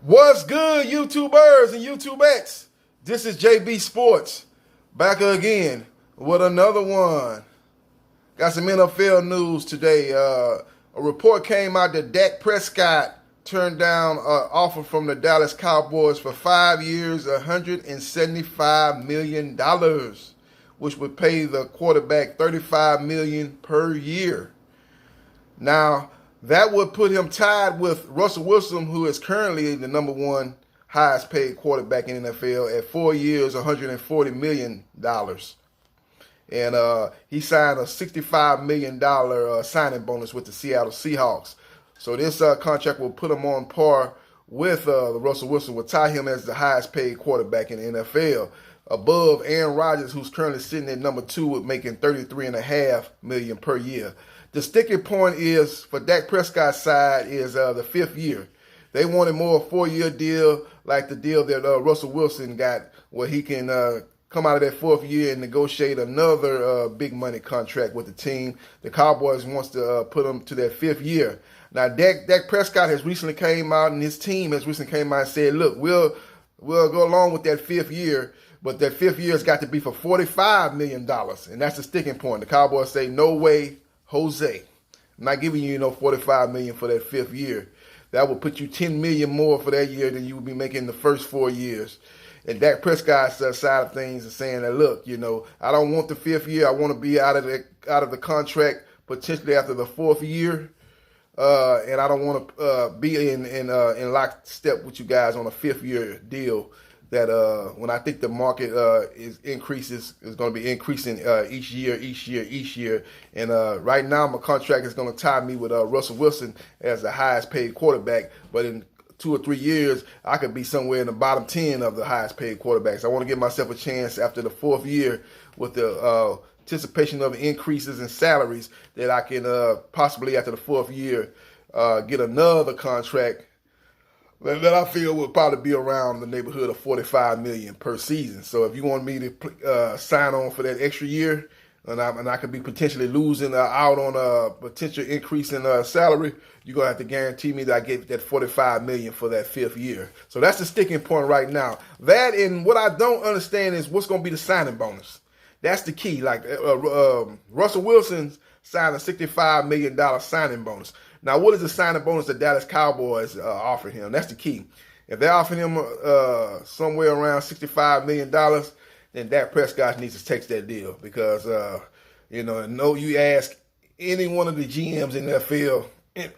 What's good, YouTubers and YouTubettes? This is JB Sports back again with another one. Got some NFL news today. A report came out that Dak Prescott turned down an offer from the Dallas Cowboys for 5 years, $175 million, which would pay the quarterback $35 million per year. Now, that would put him tied with Russell Wilson, who is currently the number one highest paid quarterback in the NFL at 4 years, $140 million. And he signed a $65 million signing bonus with the Seattle Seahawks. So this contract will put him on par with Russell Wilson, will tie him as the highest paid quarterback in the NFL, above Aaron Rodgers, who's currently sitting at number 2 with making $33.5 million per year. The sticking point is for Dak Prescott's side is the 5th year. They wanted more a 4-year deal like the deal that Russell Wilson got, where he can come out of that 4th year and negotiate another big money contract with the team. The Cowboys wants to put him to that 5th year. Now, Dak Prescott has recently came out, and his team has recently came out and said, look, we'll go along with that 5th year, but that 5th year has got to be for $45 million, and that's the sticking point. The Cowboys say, no way, Jose. I'm not giving you $45 million for that 5th year. That will put you $10 million more for that year than you would be making the first 4 years. And Dak Prescott's side of things is saying that, look, I don't want the 5th year. I want to be out of the contract potentially after the 4th year. And I don't want to be in lockstep with you guys on a 5th year deal. That when I think the market is going to be increasing each year. And right now, my contract is going to tie me with Russell Wilson as the highest paid quarterback. But in 2 or 3 years, I could be somewhere in the bottom 10 of the highest paid quarterbacks. I want to give myself a chance after the 4th year with the anticipation of increases in salaries that I can possibly after the 4th year get another contract that I feel would probably be around the neighborhood of $45 million per season. So if you want me to sign on for that extra year, and I could be potentially losing out on a potential increase in salary, you're going to have to guarantee me that I get that $45 million for that 5th year. So that's the sticking point right now. That, and what I don't understand is what's going to be the signing bonus. That's the key. Like Russell Wilson's signed a $65 million signing bonus. Now, what is the signing bonus the Dallas Cowboys offer him? That's the key. If they're offering him somewhere around $65 million, then Dak Prescott needs to take that deal because, you ask any one of the GMs in that field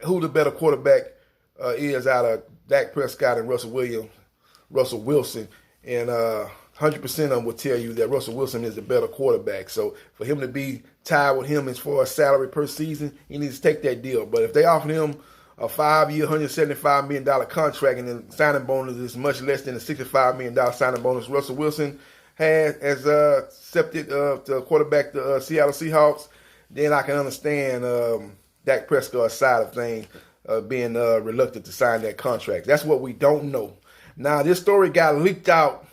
who the better quarterback is out of Dak Prescott and Russell Wilson, and 100% of them will tell you that Russell Wilson is the better quarterback. So for him to be tied with him as far as salary per season, he needs to take that deal. But if they offer him a 5-year, $175 million contract and the signing bonus is much less than the $65 million signing bonus Russell Wilson has accepted to quarterback the Seattle Seahawks, then I can understand Dak Prescott's side of things being reluctant to sign that contract. That's what we don't know. Now, this story got leaked out.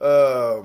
I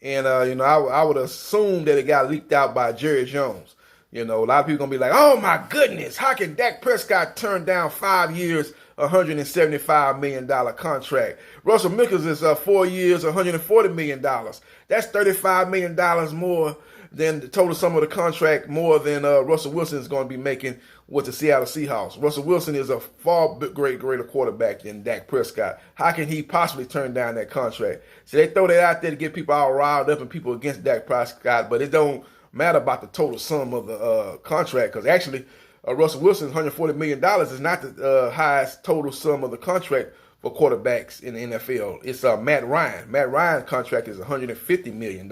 would assume that it got leaked out by Jerry Jones. A lot of people going to be like, oh my goodness, how can Dak Prescott turn down 5 years, $175 million contract? Russell Wilson is 4 years, $140 million. That's $35 million more than the total sum of the contract, more than Russell Wilson is going to be making with the Seattle Seahawks. Russell Wilson is a far greater quarterback than Dak Prescott. How can he possibly turn down that contract? So they throw that out there to get people all riled up and people against Dak Prescott, but it don't matter about the total sum of the contract, because actually Russell Wilson's $140 million is not the highest total sum of the contract for quarterbacks in the NFL. It's Matt Ryan. Matt Ryan's contract is $150 million,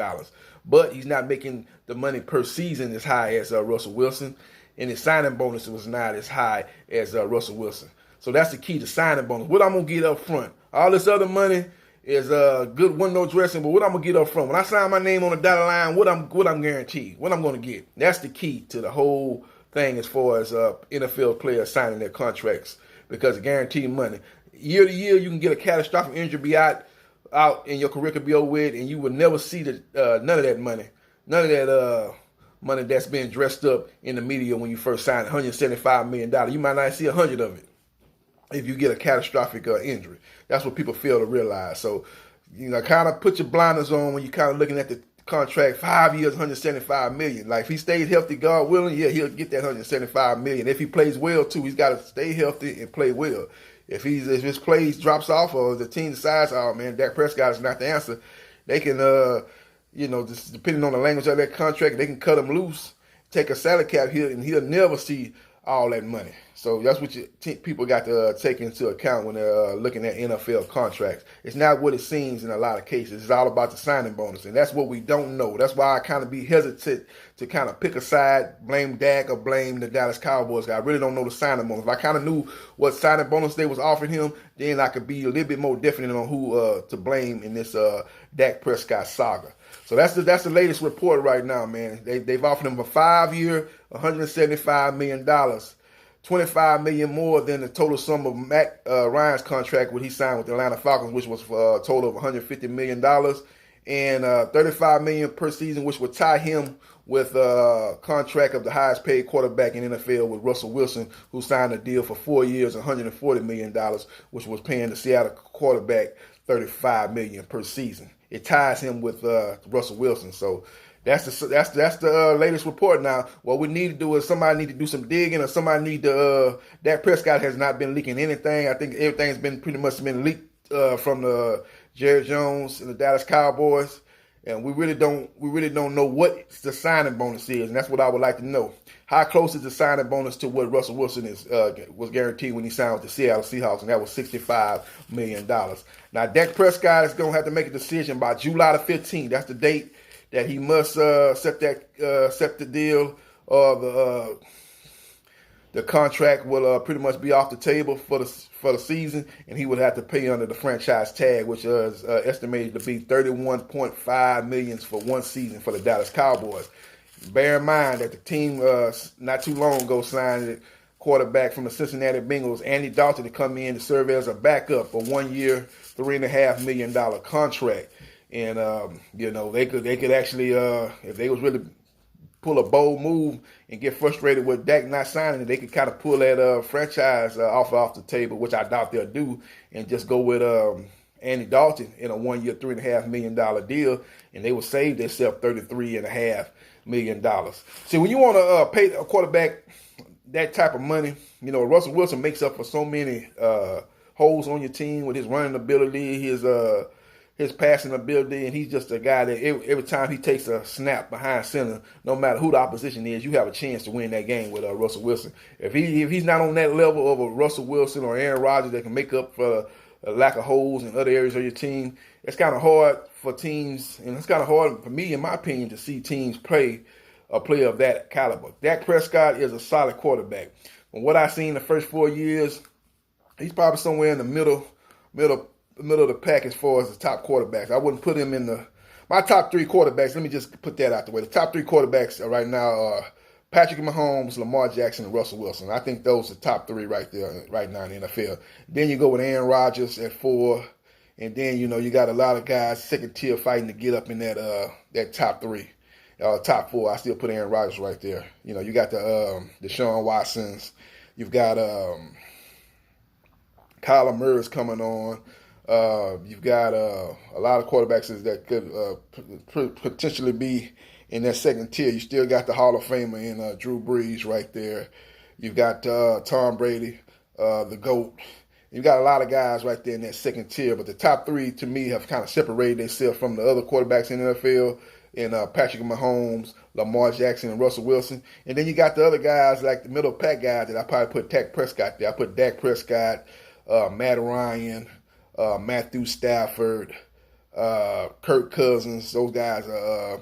but he's not making the money per season as high as Russell Wilson, and his signing bonus was not as high as Russell Wilson. So that's the key to signing bonus. What I'm going to get up front. All this other money is good window dressing, but what I'm going to get up front. When I sign my name on the dotted line, what I'm guaranteed, what I'm going to get. That's the key to the whole thing as far as NFL players signing their contracts, because it's guaranteed money. Year to year, you can get a catastrophic injury, be out, and your career could be over with, and you will never see none of that money. None of that money that's being dressed up in the media when you first signed $175 million. You might not see 100 of it. if you get a catastrophic injury. That's what people fail to realize. So, kind of put your blinders on when you're kind of looking at the contract. 5 years, $175 million. Like, if he stays healthy, God willing, yeah, he'll get that $175 million. If he plays well too, he's got to stay healthy and play well. If his plays drops off, or the team decides, oh man, Dak Prescott is not the answer, they can, just depending on the language of that contract, they can cut him loose, take a salary cap here, and he'll never see all that money. So that's what people got to take into account when they're looking at NFL contracts. It's not what it seems in a lot of cases. It's all about the signing bonus, and that's what we don't know. That's why I kind of be hesitant to kind of pick a side, blame Dak or blame the Dallas Cowboys. I really don't know the signing bonus. If I kind of knew what signing bonus they was offering him, then I could be a little bit more definite on who to blame in this Dak Prescott saga. So that's the latest report right now, man. They've offered him a 5-year, $175 million, $25 million more than the total sum of Matt Ryan's contract when he signed with the Atlanta Falcons, which was for a total of $150 million, and $35 million per season, which would tie him with a contract of the highest paid quarterback in NFL with Russell Wilson, who signed a deal for 4 years, $140 million, which was paying the Seattle quarterback $35 million per season. It ties him with Russell Wilson. So that's the latest report. Now, what we need to do is somebody need to do some digging, or somebody need to. Dak Prescott has not been leaking anything. I think everything's been pretty much been leaked from the Jerry Jones and the Dallas Cowboys, and we really don't know what the signing bonus is, and that's what I would like to know. How close is the signing bonus to what Russell Wilson was guaranteed when he signed with the Seattle Seahawks, and that was $65 million. Now, Dak Prescott is going to have to make a decision by July the 15th. That's the date that he must accept the deal, or the contract will pretty much be off the table for the season, and he would have to pay under the franchise tag, which is estimated to be $31.5 million for one season for the Dallas Cowboys. Bear in mind that the team not too long ago signed a quarterback from the Cincinnati Bengals, Andy Dalton, to come in to serve as a backup, a 1 year, $3.5 million contract. And they could actually, if they was really pull a bold move and get frustrated with Dak not signing, they could kind of pull that franchise offer off the table, which I doubt they'll do, and just go with Andy Dalton in a 1 year, $3.5 million deal, and they will save themselves $33.5 million. See, when you want to pay a quarterback that type of money, Russell Wilson makes up for so many holes on your team with his running ability, his passing ability, and he's just a guy that every time he takes a snap behind center, no matter who the opposition is, you have a chance to win that game with Russell Wilson. If he's not on that level of a Russell Wilson or Aaron Rodgers that can make up for a lack of holes in other areas of your team, it's kind of hard for teams, and it's kind of hard for me, in my opinion, to see teams play a player of that caliber. Dak Prescott is a solid quarterback. From what I've seen the first 4 years, he's probably somewhere in the middle of the pack as far as the top quarterbacks. I wouldn't put him in my top 3 quarterbacks. Let me just put that out the way. The top 3 quarterbacks right now are Patrick Mahomes, Lamar Jackson, and Russell Wilson. I think those are the top 3 right there, right now in the NFL. Then you go with Aaron Rodgers at 4, and then you got a lot of guys second tier fighting to get up in that top 3, top 4. I still put Aaron Rodgers right there. You got the Deshaun Watsons. You've got Kyler Murray's coming on. You've got a lot of quarterbacks that could potentially be in that second tier. You still got the Hall of Famer in Drew Brees right there. You've got Tom Brady, the GOAT. You've got a lot of guys right there in that second tier. But the top 3, to me, have kind of separated themselves from the other quarterbacks in the NFL, in Patrick Mahomes, Lamar Jackson, and Russell Wilson. And then you got the other guys, like the middle pack guys, that I probably put Dak Prescott there. I put Dak Prescott, Matt Ryan, Matthew Stafford, Kirk Cousins. Those guys are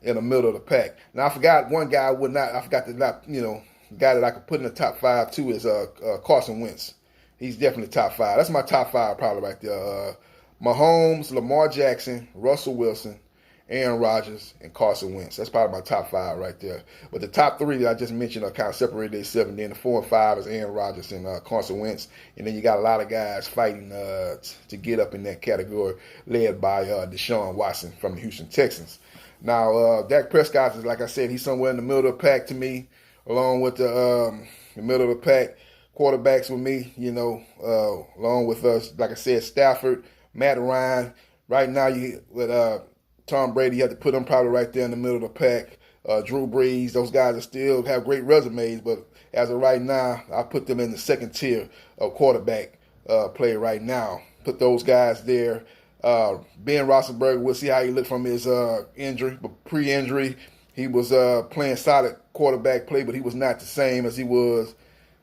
in the middle of the pack. Now, I forgot one guy the guy that I could put in the top 5 too is Carson Wentz. He's definitely top 5. That's my top 5 probably right there. Mahomes, Lamar Jackson, Russell Wilson, Aaron Rodgers, and Carson Wentz. That's probably my top 5 right there. But the top 3 that I just mentioned are kind of separated themselves. And then the 4 and 5 is Aaron Rodgers and Carson Wentz. And then you got a lot of guys fighting to get up in that category, led by Deshaun Watson from the Houston Texans. Now, Dak Prescott is, like I said, he's somewhere in the middle of the pack to me, along with the middle of the pack quarterbacks with me, along with us, like I said, Stafford, Matt Ryan. Right now, with Tom Brady, you have to put him probably right there in the middle of the pack. Drew Brees, those guys are still have great resumes, but as of right now, I put them in the second tier of quarterback play right now. Put those guys there. Ben Roethlisberger, we'll see how he looked from his injury, but pre-injury, he was playing solid quarterback play, but he was not the same as he was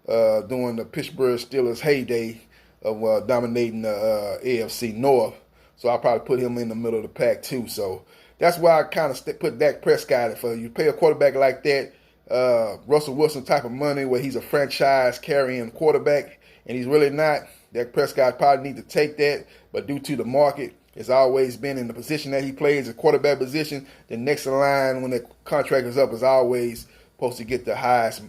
during the Pittsburgh Steelers heyday of dominating the AFC North. So I'll probably put him in the middle of the pack too. So that's why I kind of put Dak Prescott in. For you pay a quarterback like that, Russell Wilson type of money where he's a franchise carrying quarterback, and he's really not. Dak Prescott probably need to take that, but due to the market, it's always been in the position that he plays, the quarterback position. The next in line when the contract is up is always supposed to get the highest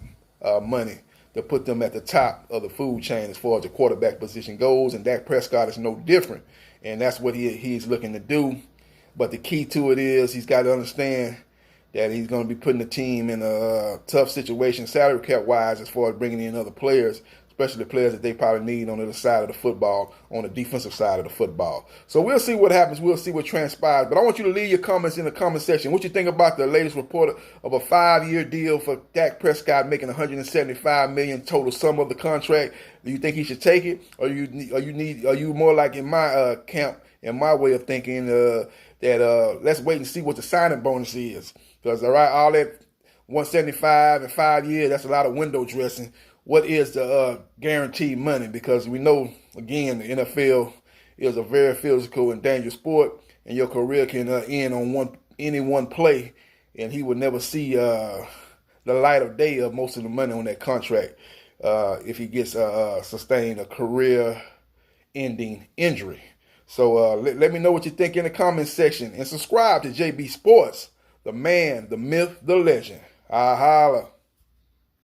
money to put them at the top of the food chain as far as the quarterback position goes, and Dak Prescott is no different, and that's what he's looking to do. But the key to it is he's got to understand that he's going to be putting the team in a tough situation salary cap wise as far as bringing in other players, especially the players that they probably need on the other side of the football, on the defensive side of the football. So we'll see what happens. We'll see what transpires. But I want you to leave your comments in the comment section. What you think about the latest report of a 5-year deal for Dak Prescott making $175 million total sum of the contract? Do you think he should take it, or are you more like in my camp, in my way of thinking that let's wait and see what the signing bonus is? Because all that 175 in 5 years, that's a lot of window dressing. What is the guaranteed money? Because we know, again, the NFL is a very physical and dangerous sport, and your career can end on any one play, and he would never see the light of day of most of the money on that contract if he gets sustained a career-ending injury. So let me know what you think in the comment section, and subscribe to JB Sports, the man, the myth, the legend. I holla.